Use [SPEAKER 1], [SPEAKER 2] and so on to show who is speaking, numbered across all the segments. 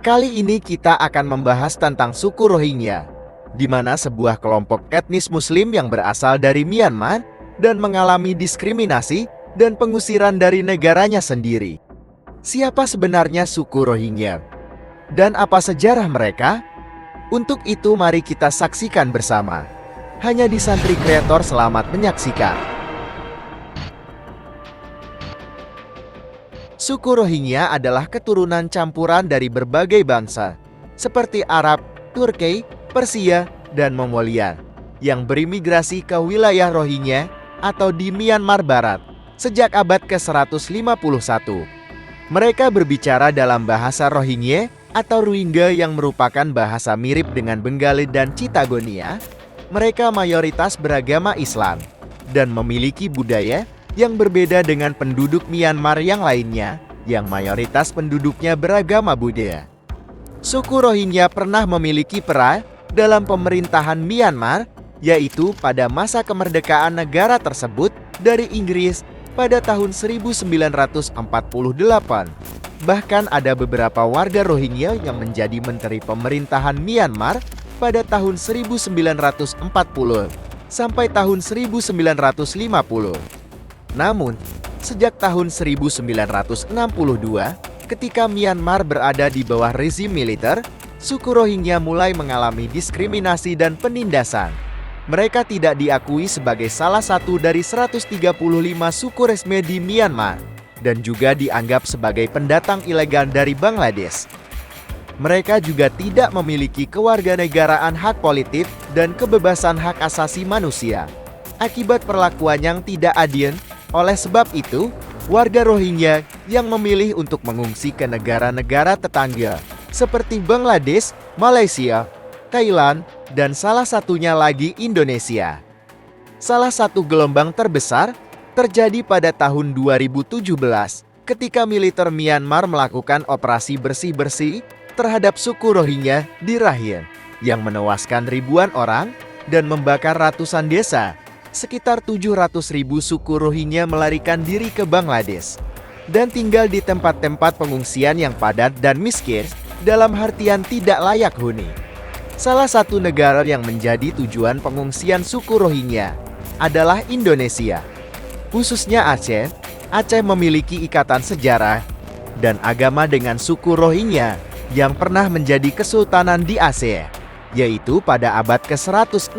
[SPEAKER 1] Kali ini kita akan membahas tentang suku Rohingya, di mana sebuah kelompok etnis Muslim yang berasal dari Myanmar dan mengalami diskriminasi dan pengusiran dari negaranya sendiri. Siapa sebenarnya suku Rohingya? Dan apa sejarah mereka? Untuk itu mari kita saksikan bersama. Hanya di Santri Kreator, selamat menyaksikan. Suku Rohingya adalah keturunan campuran dari berbagai bangsa, seperti Arab, Turki, Persia, dan Mongolia, yang berimigrasi ke wilayah Rohingya atau di Myanmar Barat sejak abad ke-151. Mereka berbicara dalam bahasa Rohingya atau Rohingya yang merupakan bahasa mirip dengan Bengali dan Chittagoniya. Mereka mayoritas beragama Islam dan memiliki budaya yang berbeda dengan penduduk Myanmar yang lainnya, yang mayoritas penduduknya beragama Buddha. Suku Rohingya pernah memiliki peran dalam pemerintahan Myanmar, yaitu pada masa kemerdekaan negara tersebut dari Inggris pada tahun 1948. Bahkan ada beberapa warga Rohingya yang menjadi menteri pemerintahan Myanmar pada tahun 1940 sampai tahun 1950. Namun, sejak tahun 1962, ketika Myanmar berada di bawah rezim militer, suku Rohingya mulai mengalami diskriminasi dan penindasan. Mereka tidak diakui sebagai salah satu dari 135 suku resmi di Myanmar dan juga dianggap sebagai pendatang ilegal dari Bangladesh. Mereka juga tidak memiliki kewarganegaraan, hak politik, dan kebebasan hak asasi manusia. Akibat perlakuan yang tidak adil, oleh sebab itu, warga Rohingya yang memilih untuk mengungsi ke negara-negara tetangga seperti Bangladesh, Malaysia, Thailand, dan salah satunya lagi Indonesia. Salah satu gelombang terbesar terjadi pada tahun 2017 ketika militer Myanmar melakukan operasi bersih-bersih terhadap suku Rohingya di Rakhine yang menewaskan ribuan orang dan membakar ratusan desa. Sekitar 700.000 suku Rohingya melarikan diri ke Bangladesh dan tinggal di tempat-tempat pengungsian yang padat dan miskin, dalam artian tidak layak huni. Salah satu negara yang menjadi tujuan pengungsian suku Rohingya adalah Indonesia, khususnya Aceh. Aceh memiliki ikatan sejarah dan agama dengan suku Rohingya yang pernah menjadi kesultanan di Aceh, yaitu pada abad ke-165.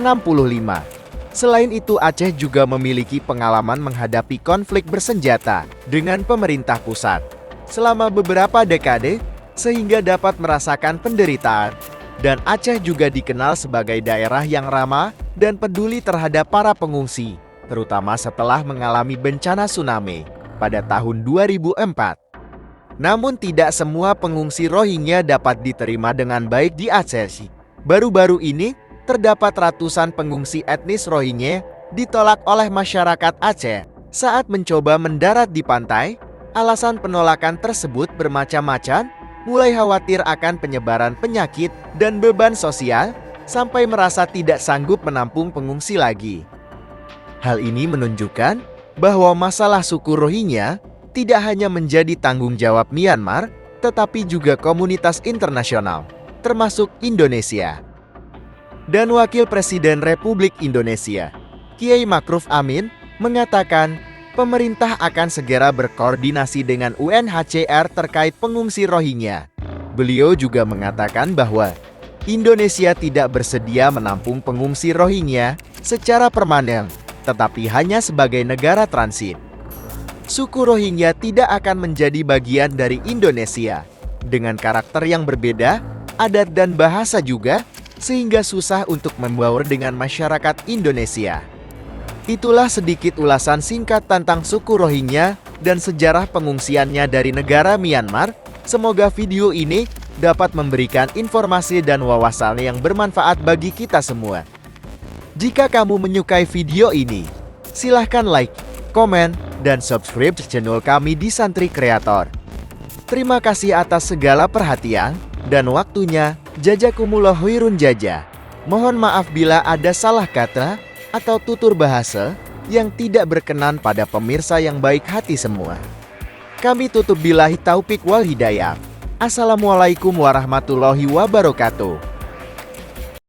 [SPEAKER 1] Selain itu, Aceh juga memiliki pengalaman menghadapi konflik bersenjata dengan pemerintah pusat selama beberapa dekade, sehingga dapat merasakan penderitaan. Dan Aceh juga dikenal sebagai daerah yang ramah dan peduli terhadap para pengungsi, terutama setelah mengalami bencana tsunami pada tahun 2004. Namun tidak semua pengungsi Rohingya dapat diterima dengan baik di Aceh. Baru-baru ini, terdapat ratusan pengungsi etnis Rohingya ditolak oleh masyarakat Aceh saat mencoba mendarat di pantai. Alasan penolakan tersebut bermacam-macam, mulai khawatir akan penyebaran penyakit dan beban sosial, sampai merasa tidak sanggup menampung pengungsi lagi. Hal ini menunjukkan bahwa masalah suku Rohingya tidak hanya menjadi tanggung jawab Myanmar, tetapi juga komunitas internasional, termasuk Indonesia. Dan Wakil Presiden Republik Indonesia, Kiai Ma'ruf Amin, mengatakan pemerintah akan segera berkoordinasi dengan UNHCR terkait pengungsi Rohingya. Beliau juga mengatakan bahwa Indonesia tidak bersedia menampung pengungsi Rohingya secara permanen, tetapi hanya sebagai negara transit. Suku Rohingya tidak akan menjadi bagian dari Indonesia, dengan karakter yang berbeda, adat dan bahasa juga, sehingga susah untuk membaur dengan masyarakat Indonesia. Itulah sedikit ulasan singkat tentang suku Rohingya dan sejarah pengungsiannya dari negara Myanmar. Semoga video ini dapat memberikan informasi dan wawasan yang bermanfaat bagi kita semua. Jika kamu menyukai video ini, silahkan like, komen, dan subscribe channel kami di Santri Kreator. Terima kasih atas segala perhatian dan waktunya. Jazakumullah khairun jazaa. Mohon maaf bila ada salah kata atau tutur bahasa yang tidak berkenan pada pemirsa yang baik hati semua. Kami tutup billahi taufik wal hidayah. Assalamualaikum warahmatullahi wabarakatuh.